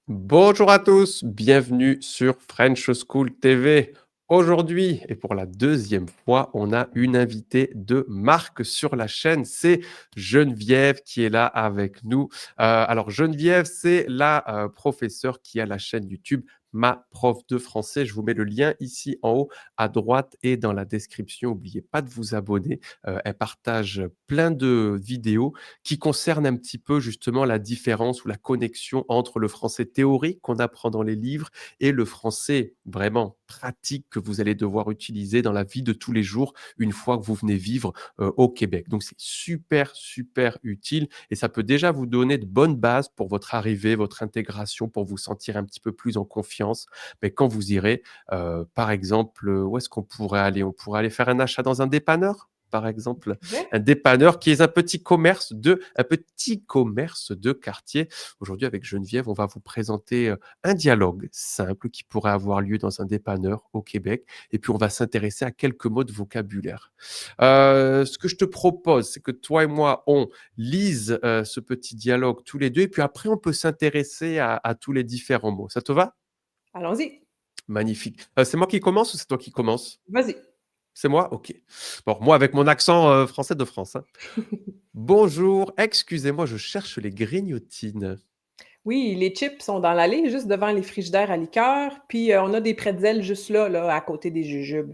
Bonjour à tous, bienvenue sur French School TV. Aujourd'hui, et pour la deuxième fois, on a une invitée de marque sur la chaîne. C'est Geneviève qui est là avec nous. Alors Geneviève, c'est la professeure qui a la chaîne YouTube Ma prof de français. Je vous mets le lien ici en haut à droite et dans la description. N'oubliez pas de vous abonner. Elle partage plein de vidéos qui concerne un petit peu justement la différence ou la connexion entre le français théorique qu'on apprend dans les livres et le français vraiment pratique que vous allez devoir utiliser dans la vie de tous les jours une fois que vous venez vivre au Québec. Donc c'est super, super utile et ça peut déjà vous donner de bonnes bases pour votre arrivée, votre intégration, pour vous sentir un petit peu plus en confiance. Mais quand vous irez, par exemple, où est-ce qu'on pourrait aller? On pourrait aller faire un achat dans un dépanneur, par exemple, Ouais. un dépanneur qui est un petit commerce de quartier. Aujourd'hui, avec Geneviève, on va vous présenter un dialogue simple qui pourrait avoir lieu dans un dépanneur au Québec. Et puis, on va s'intéresser à quelques mots de vocabulaire. Ce que je te propose, c'est que toi et moi, on lise ce petit dialogue tous les deux. Et puis après, on peut s'intéresser à tous les différents mots. Ça te va? Allons-y. Magnifique. C'est moi qui commence ou c'est toi qui commence? Vas-y. C'est moi? Ok. Bon, moi avec mon accent français de France, hein. Bonjour, excusez-moi, je cherche les grignotines. Oui, les chips sont dans l'allée, juste devant les frigidaires à liqueur, puis on a des pretzels juste là, à côté des jujubes.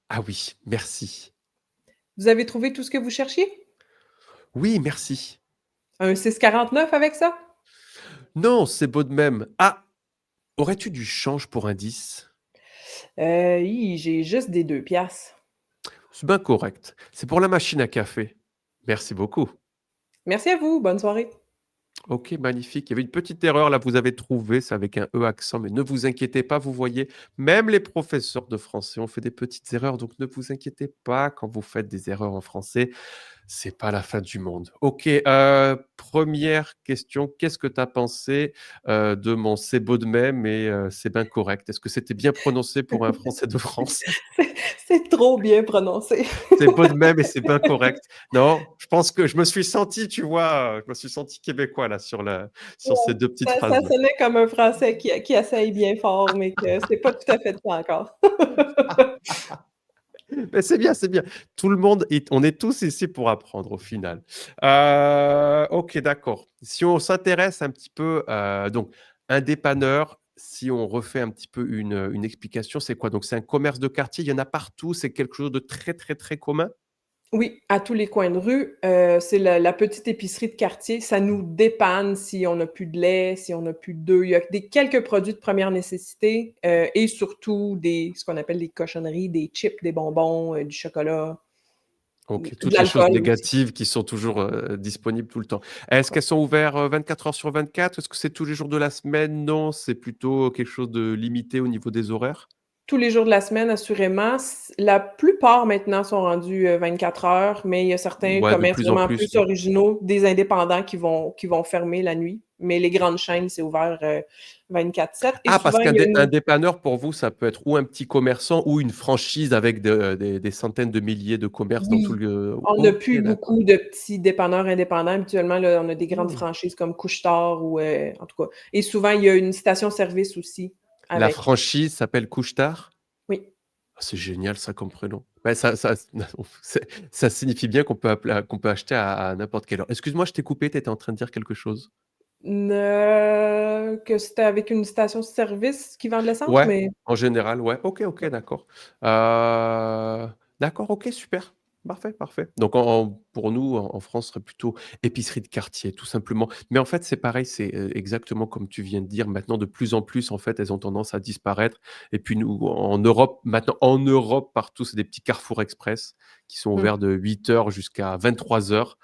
Ah oui, merci. Vous avez trouvé tout ce que vous cherchiez? Oui, merci. Un 6,49 avec ça? Non, c'est beau de même. Ah, aurais-tu du change pour un 10? J'ai juste des 2 piastres. C'est bien correct. C'est pour la machine à café. Merci beaucoup. Merci à vous, bonne soirée. Ok, magnifique. Il y avait une petite erreur là, vous avez trouvé, c'est avec un E accent, mais ne vous inquiétez pas, vous voyez, même les professeurs de français ont fait des petites erreurs, donc ne vous inquiétez pas quand vous faites des erreurs en français. C'est pas la fin du monde. OK, 1 question, qu'est-ce que tu as pensé, de mon «c'est beau de même» et «c'est bien correct»? Est-ce que c'était bien prononcé pour un Français de France? C'est trop bien prononcé. «C'est beau de même» et «c'est bien correct». Non, je pense que je me suis senti, tu vois, je me suis senti québécois là sur ces 2 petites Ça phrases-là. sonnait comme un français qui essaye bien fort, mais que c'est pas tout à fait ça encore. Mais c'est bien, c'est bien. Tout le monde est on est tous ici pour apprendre au final. OK, d'accord. Si on s'intéresse un petit peu, donc un dépanneur, si on refait un petit peu une explication, c'est quoi? Donc c'est un commerce de quartier, il y en a partout, c'est quelque chose de très, très, très commun? Oui, à tous les coins de rue, c'est la petite épicerie de quartier. Ça nous dépanne si on n'a plus de lait, si on n'a plus d'œufs. Il y a quelques produits de première nécessité, et surtout ce qu'on appelle des cochonneries, des chips, des bonbons, du chocolat, de OK, toutes les choses l'alcool aussi. négatives qui sont toujours, disponibles tout le temps. Est-ce qu'elles sont ouvertes, 24 heures sur 24? Est-ce que c'est tous les jours de la semaine? Non, c'est plutôt quelque chose de limité au niveau des horaires? Tous les jours de la semaine, assurément. La plupart maintenant sont rendus, 24 heures, mais il y a certains Ouais, de commerces plus en vraiment plus, plus ouais. originaux, des indépendants qui vont fermer la nuit. Mais les grandes chaînes, c'est ouvert, 24/7 et Ah, parce souvent qu'un il y a dé un une dépanneur pour vous, ça peut être ou un petit commerçant ou une franchise avec des centaines de milliers de commerces dans tout oui, le on n'a OK, plus d'accord. beaucoup de petits dépanneurs indépendants. Habituellement, là, on a des grandes Mmh. franchises comme Couche-Tard ou, en tout cas et souvent il y a une station-service aussi La avec. franchise s'appelle Couche-Tard? Oui. Ah, c'est génial ça comme prénom. Ouais, ça signifie bien qu'on peut acheter à n'importe quelle heure. Excuse-moi, je t'ai coupé, tu étais en train de dire quelque chose? Que c'était avec une station-service qui vend de l'essence, Ouais, mais en général, ouais. OK, OK, d'accord. Heu, d'accord, OK, super. Parfait, parfait. Donc pour nous, en France, ce serait plutôt épicerie de quartier, tout simplement. Mais en fait, c'est pareil, c'est, exactement comme tu viens de dire. Maintenant, de plus en plus, en fait, elles ont tendance à disparaître et puis nous, en Europe, maintenant, en Europe, partout, c'est des petits carrefours express qui sont mmh. ouverts de 8 heures jusqu'à 23 heures,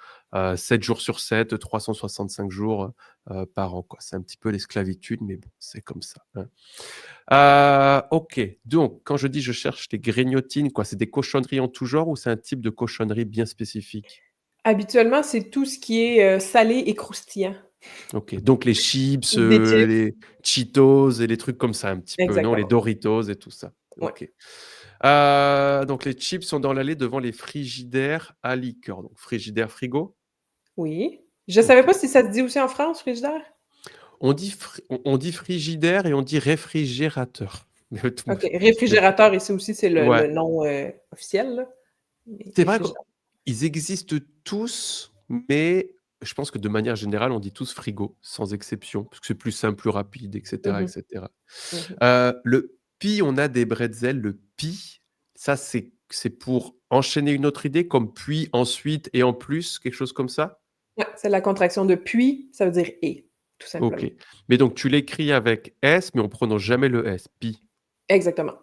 7 jours sur 7, 365 jours, par an, quoi. C'est un petit peu l'esclavitude, mais bon, c'est comme ça, hein. OK, donc quand je dis: «Je cherche des grignotines», quoi, c'est des cochonneries en tout genre ou c'est un type de cochonnerie bien spécifique? Habituellement, c'est tout ce qui est, salé et croustillant. OK, donc les chips, Des chips, les Cheetos et les trucs comme ça un petit peu, non? Les exactement. Doritos et tout ça. Ouais. OK. Donc les chips sont dans l'allée devant les frigidaires à liqueur, donc frigidaire, frigo? Oui. Je savais OK. pas si ça se dit aussi en France, frigidaire? On dit frigidaire et on dit réfrigérateur. Mais tout OK. mais Réfrigérateur, ici aussi, c'est le ouais. nom, officiel, là. Mais C'est vrai réfrigérateur. qu'ils existent tous, mais je pense que de manière générale, on dit tous frigo, sans exception, parce que c'est plus simple, plus rapide et cetera et Mmh. cetera. Mmh. Le pie, on a des bretzels, le pie, ça c'est pour enchaîner une autre idée comme puis, ensuite et en plus, quelque chose comme ça? Ouais, c'est la contraction de «puis», ça veut dire «et», tout OK. simplement. Mais donc tu l'écris avec S, mais on prononce jamais le S, pie. Exactement.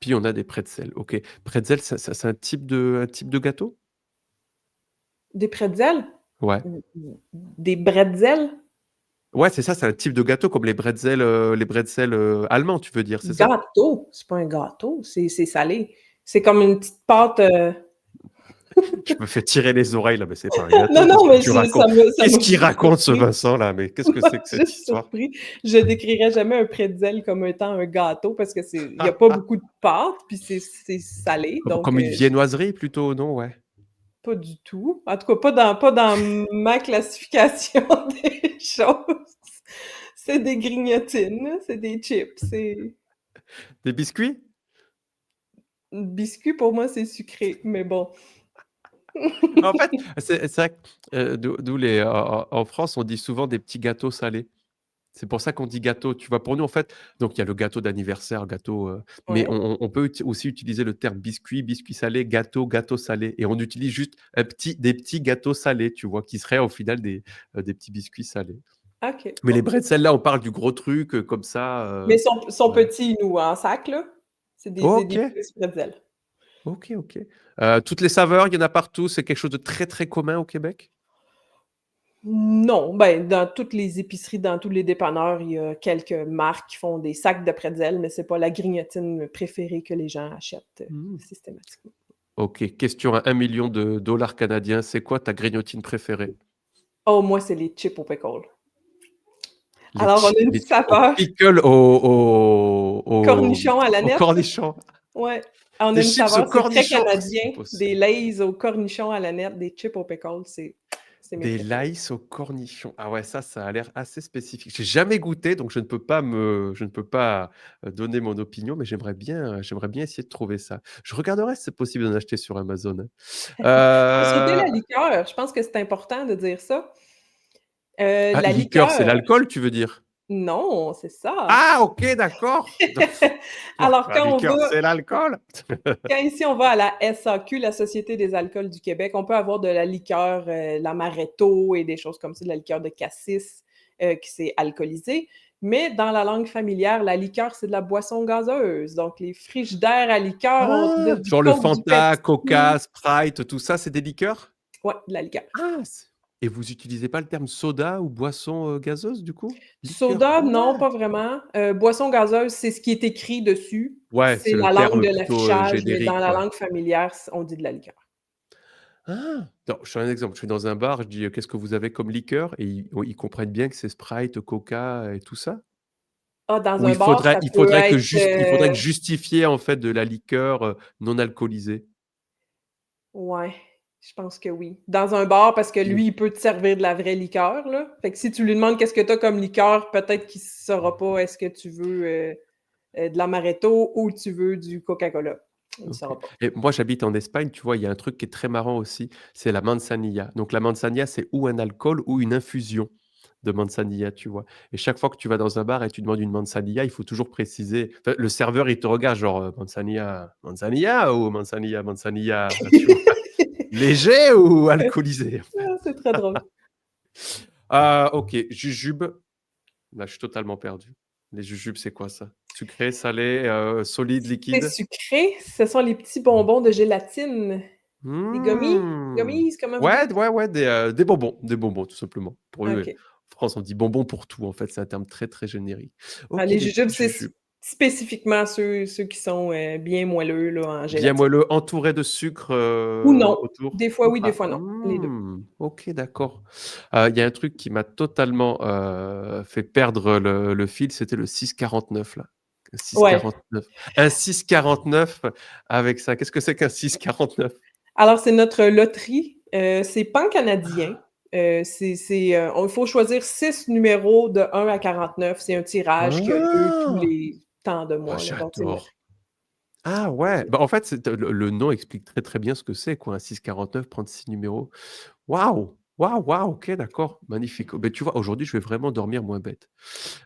Puis on a des pretzels, OK. Pretzel, ça c'est un type de gâteau? Des pretzels? Ouais. Des bretzels? Ouais, c'est ça, c'est un type de gâteau comme les bretzels, allemands, tu veux dire, c'est ça? Gâteau? C'est pas un gâteau, c'est salé. C'est comme une petite pâte, Je me fais tirer les oreilles là, mais c'est pas un gâteau, non, qu'est-ce non, que mais tu je ça racontes? m'a Qu'est-ce qu'il juste raconte ce surpris. Vincent là? Mais qu'est-ce Ça que m'a c'est que cette juste histoire? surpris. Je décrirais jamais un pretzel comme étant un gâteau parce que il y a pas beaucoup de pâte, puis c'est salé, donc Comme une viennoiserie plutôt, non? Ouais. pas du tout. En tout cas, pas dans ma classification des choses. C'est des grignotines, c'est des chips, c'est Des biscuits? biscuit pour moi, c'est sucré, mais bon. En fait, c'est vrai que, d'où les en France, on dit souvent des petits gâteaux salés. C'est pour ça qu'on dit gâteau, tu vois? Pour nous, en fait, donc il y a le gâteau d'anniversaire, gâteau, mais Ouais. on peut aussi utiliser le terme biscuit, biscuit salé, gâteau, gâteau salé et on utilise juste des petits gâteaux salés, tu vois? Qui seraient au final des petits biscuits salés. OK, Mais les bon, c'est bretzels, là, on parle du gros truc, comme ça, mais sont ouais. petits, nous, en sac, là. C'est des OK, petits pretzels. OK, OK. Toutes les saveurs, il y en a partout, c'est quelque chose de très, très commun au Québec? Non, ben, dans toutes les épiceries, dans tous les dépanneurs, il y a quelques marques qui font des sacs de pretzels, mais c'est pas la grignotine préférée que les gens achètent, Mmh. systématiquement. OK, question à 1 million de dollars canadiens, c'est quoi ta grignotine préférée? Oh, moi, c'est les chips aux pickles. Alors, on a une Les petite chips aux saveur pickles cornichon à la au nette. cornichon. Ouais, on a Des une chips au saveur, c'est très cornichon! C'est canadien, pas des possible. Lay's au cornichon à la nette, des chips aux pickles, c'est mes Des préférés. Lays au cornichon. Ah ouais, ça a l'air assez spécifique. J'ai jamais goûté, donc je ne peux pas, donner mon opinion, mais j'aimerais bien essayer de trouver ça. Je regarderai si c'est possible d'en acheter sur Amazon, hein. Faut sauter la Heu, liqueur, je pense que c'est important de dire ça. La liqueur, c'est liqueur l'alcool, tu veux dire? non, c'est ça. Ah OK, d'accord. Donc quoi? Alors La liqueur, c'est l'alcool? quand ici on va à la SAQ, la Société des alcools du Québec, on peut avoir de la liqueur, l'amaretto et des choses comme ça, de la liqueur de cassis, qui c'est alcoolisé. Mais dans la langue familière, la liqueur, c'est de la boisson gazeuse. Donc les frigidaires à liqueur, on a Ah! du Genre le Coke, du Fanta, Pepsi. Coca, Sprite, tout ça, c'est des liqueurs? Ouais, de la liqueur. Ah! C Et vous utilisez pas le terme soda ou boisson, gazeuse du coup? Liqueur? Soda, non, Ouais! pas vraiment. Boisson gazeuse, c'est ce qui est écrit dessus. Ouais, C'est c'est le la langue terme de plutôt, l'affichage, mais dans générique, la quoi. langue familière, on dit de la liqueur. Ah! Non, je fais un exemple, je suis dans un bar, je dis: «Qu'est-ce que vous avez comme liqueur?» et ils comprennent bien que c'est Sprite, Coca et tout ça? Ah, dans Ou un bar, ça peut être, il faudrait que justifier en fait de la liqueur, non alcoolisée? ouais, je pense que oui. Dans un bar, parce que OK. lui, il peut te servir de la vraie liqueur, là. Fait que si tu lui demandes: «Qu'est-ce que tu as comme liqueur?» peut-être qu'il saura pas, est-ce que tu veux, de l'amaretto ou tu veux du Coca-Cola? Il OK. saura pas. Et moi, j'habite en Espagne, tu vois, il y a un truc qui est très marrant aussi, c'est la manzanilla. Donc la manzanilla, c'est ou un alcool ou une infusion de manzanilla, tu vois? Et chaque fois que tu vas dans un bar et tu demandes une manzanilla, il faut toujours préciser enfin, le serveur, il te regarde genre, «Manzanilla manzanilla ou manzanilla manzanilla?» tu vois? Léger ou alcoolisé? Ah, c'est très drôle. Ah OK, jujube, là, je suis totalement perdu. Les jujubes, c'est quoi ça? Sucré, salé, solide, C'est liquide? sucré, ce sont les petits bonbons de gélatine. Des gummies? Mmh. Gummies, comment vous Ouais, dites? ouais, ouais, des bonbons tout simplement. Pour eux, OK. en France, on dit bonbons pour tout en fait, c'est un terme très, très générique. Ah, OK, les des jujubes, petits c'est jujubes, spécifiquement ceux qui sont, bien moelleux, là, en bien gélatine. moelleux, entourés de sucre, Ou non. autour Des fois ou oui, des pas? fois non, les 2. Mmh, OK, d'accord. Il y a un truc qui m'a totalement, fait perdre le fil, c'était le 6,49 là. Le Ouais. 6,49. Un 6,49 avec ça. Qu'est-ce que c'est qu'un 6,49? Alors c'est notre loterie, c'est pan-canadien, Il faut choisir 6 numéros de 1 à 49. C'est un tirage qui a lieu tous Ah! les tant de Oh, mois, là, donc c'est j'adore. Ah ouais, bah, en fait, le nom explique très, très bien ce que c'est quoi, un 649, prendre 6 numéros. Waouh! Waouh, waouh, OK, d'accord, magnifique. Beh, tu vois, aujourd'hui, je vais vraiment dormir moins bête.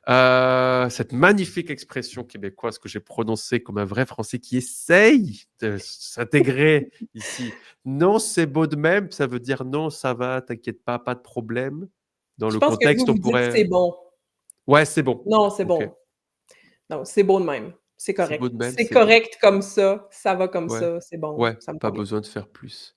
Cette magnifique expression québécoise que j'ai prononcée comme un vrai Français qui essaye de s'intégrer ici. «Non, c'est beau de même», ça veut dire: «Non, ça va, t'inquiète pas de problème». Dans je le pense que vous, contexte, on vous dites: «C'est pourrait bon». ouais, c'est bon. Non, c'est OK. bon. Non, c'est beau de même. C'est C'est beau correct. de même, C'est c'est bon. correct comme ça va comme Ouais, ça, c'est bon, ouais, ça me pas convient. besoin de faire plus.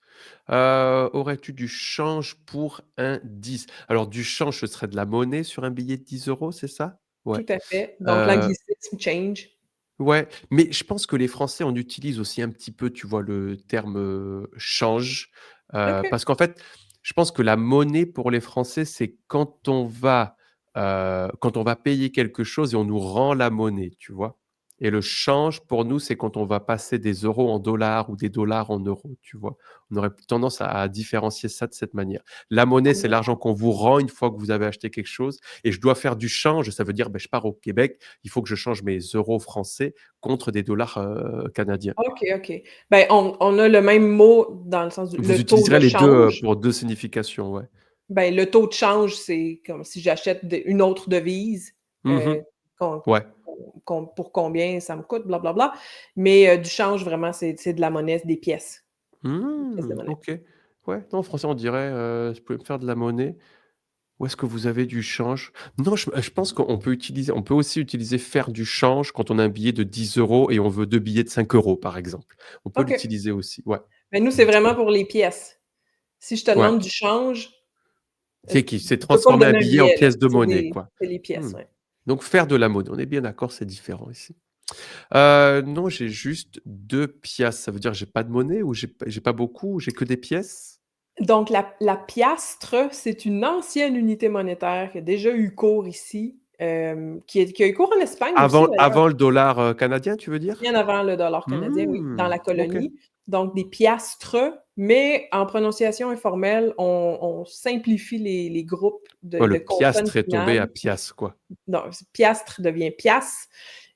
Aurais-tu du change pour un 10? Alors du change, ce serait de la monnaie sur un billet de 10 €, c'est ça? Ouais. Tout à fait. Donc Heu, l'anglicisme change. ouais, mais je pense que les Français, on utilise aussi un petit peu, tu vois, le terme, change, OK. parce qu'en fait, je pense que la monnaie pour les Français, c'est quand on va payer quelque chose et on nous rend la monnaie, tu vois? Et le change pour nous, c'est quand on va passer des euros en dollars ou des dollars en euros, tu vois? On aurait tendance à différencier ça de cette manière. La monnaie, c'est l'argent qu'on vous rend une fois que vous avez acheté quelque chose et je dois faire du change, ça veut dire, beh, je pars au Québec, il faut que je change mes euros français contre des dollars, canadiens. OK, OK. Ben, on a le même mot dans le sens du Vous le taux de utiliserez les 2 change. pour 2 significations, ouais. Ben, le taux de change, c'est comme si j'achète une autre devise, Mmh. heu, con Ouais. pour combien ça me coûte, blablabla. Mais, du change, vraiment, c'est de la monnaie, c'est des pièces de monnaie. OK. Ouais, non, en français, on dirait, «Je pouvais me faire de la monnaie». Où est-ce que vous avez du change? Non, je pense on peut aussi utiliser faire du change quand on a un billet de 10 € et on veut 2 billets de 5 € par exemple. On peut OK. l'utiliser aussi, ouais. Ben, nous, c'est vraiment pour les pièces. Si je te Ouais. demande du change, C'est qui s'est je peux pas me transformé un donner un billet en billet, là. pièce de monnaie, quoi. C'est les pièces, Mmh. ouais. Donc faire de la monnaie, on est bien d'accord, c'est différent ici. Non, j'ai juste 2 piastres, ça veut dire j'ai pas de monnaie ou j'ai pas beaucoup ou j'ai que des pièces? Donc la piastre, c'est une ancienne unité monétaire qui a déjà eu cours ici, qui a eu cours en Espagne aussi d'ailleurs, Avant le dollar, canadien, tu veux dire? bien avant le dollar canadien, oui, dans la OK. colonie. Donc des piastres, mais en prononciation informelle, on simplifie les groupes Ouais, de le consonnes piastre est tombé à finales. piastre, quoi. Donc piastre devient pièce.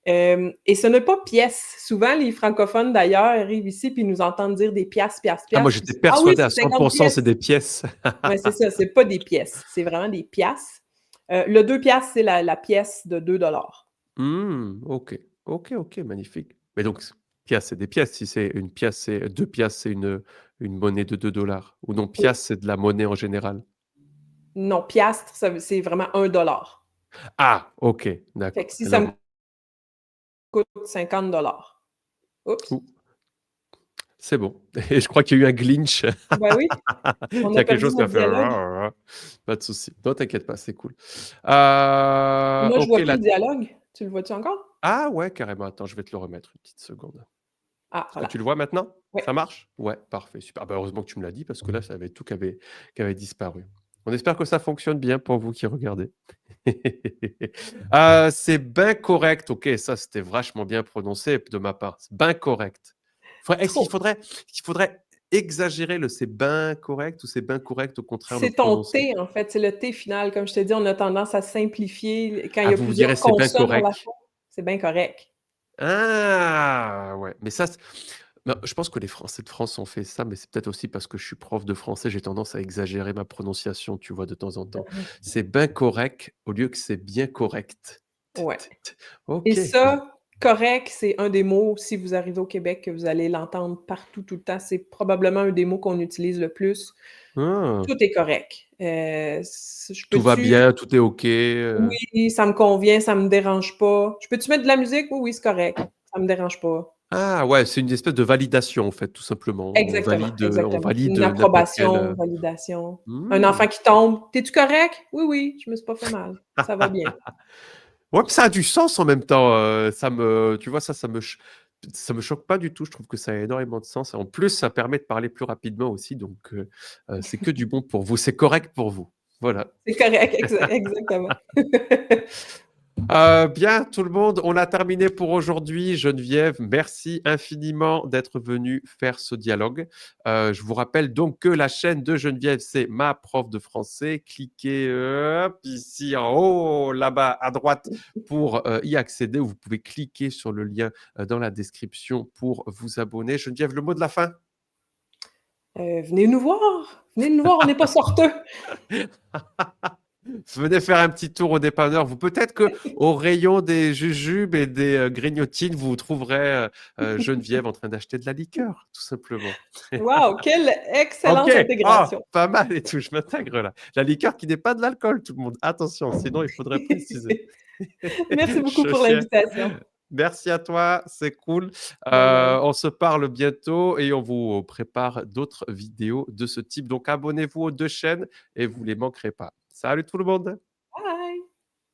Et ce n'est pas pièce. Souvent, les francophones d'ailleurs arrivent ici puis nous entendent dire des piastres, piastres, Ah moi piastres, puis j'étais c'est: «Ah oui, persuadé à c'est 50 100 c'est pièces». des pièces. Ouais, c'est ça, c'est pas des pièces, c'est vraiment des piastres. Le 2 piastres, c'est la pièce de 2 $. OK. OK, OK, magnifique. Mais donc pièce, c'est des pièces. Si c'est une pièce, c'est 2 piastres, c'est une monnaie de 2 $ ou non, Oui. piastre, c'est de la monnaie en général? Non, piastre, c'est vraiment 1 $. Ah! OK, Fait que d'accord. si ça Alors me coûte 50 $. Oups! ou c'est bon et je crois qu'il y a eu un glitch. Ben oui, Il on y a a quelque perdu chose qui a notre fait dialogue. pas de souci. Non, t'inquiète pas, c'est cool. Moi, je OK, vois plus la le dialogue. Tu le vois-tu encore? ah ouais, carrément. Attends, je vais te le remettre une petite seconde. Ah, Est-ce que tu voilà. le vois maintenant? Ouais. Ça marche? Ouais, parfait, super. Ah bah, heureusement que tu me l'as dit parce que là, ça avait tout qui avait disparu. On espère que ça fonctionne bien pour vous qui regardez. C'est ben correct. OK, ça, c'était vachement bien prononcé de ma part. C'est ben correct. Est-ce qu'il Trop. faudrait exagérer le «c'est ben correct» ou «c'est ben correct» au contraire le C'est ton prononcer? T, en fait, c'est le T final. Comme je te dis, on a tendance à simplifier quand il Ah, y a vous direz: plusieurs «C'est ben consonnes dans la correct». phrase. C'est bien correct. Ah! Ouais, mais ça, bah, je pense que les Français de France ont fait ça, mais c'est peut-être aussi parce que je suis prof de français, j'ai tendance à exagérer ma prononciation, tu vois, de temps en temps. Mmh. C'est ben correct au lieu que c'est bien correct. Ouais. Et OK. ça, correct, c'est un des mots, si vous arrivez au Québec, que vous allez l'entendre partout, tout le temps. C'est probablement un des mots qu'on utilise le plus. Ah! Tout est correct. S je Tout va peux-tu bien, tout est OK, Oui, ça me convient, ça me dérange pas. Je peux-tu mettre de la musique? Oui, oui, c'est correct. Ça me dérange pas. Ah ouais, c'est une espèce de validation, en fait, tout simplement. Exactement, On exactement. valide, Une n'importe quel, approbation, validation. Un mmh. enfant qui tombe: «Tu correct?» «Oui, oui, je me suis pas fait mal. Ça va bien». Ouais, puis ça a du sens en même temps, tu vois, ça me choque pas du tout. Je trouve que ça a énormément de sens et en plus, ça permet de parler plus rapidement aussi donc c'est que du bon pour vous. C'est correct pour vous. Voilà. C'est correct, exactement. Bien, tout le monde, on a terminé pour aujourd'hui. Geneviève, merci infiniment d'être venue faire ce dialogue. Je vous rappelle donc que la chaîne de Geneviève, c'est ma prof de français. Cliquez hop, ici en haut, là-bas à droite, pour y accéder. Vous pouvez cliquer sur le lien dans la description pour vous abonner. Geneviève, le mot de la fin? Venez nous voir! Venez nous voir, on n'est pas sorteux! Venez faire un petit tour au dépanneur. Vous peut-être que au rayon des jujubes et des grignotines, vous trouverez Geneviève en train d'acheter de la liqueur, tout simplement. Wow, quelle Ok, excellente oh, intégration! pas mal et tout, je m'intègre là. La liqueur qui n'est pas de l'alcool, tout le monde. Attention, sinon il faudrait préciser. Merci beaucoup pour Chouchier. l'invitation. Merci à toi, c'est cool. Bye bye. On se parle bientôt et on vous prépare d'autres vidéos de ce type. Donc abonnez-vous aux deux chaînes et vous ne les manquerez pas. Salut tout le monde!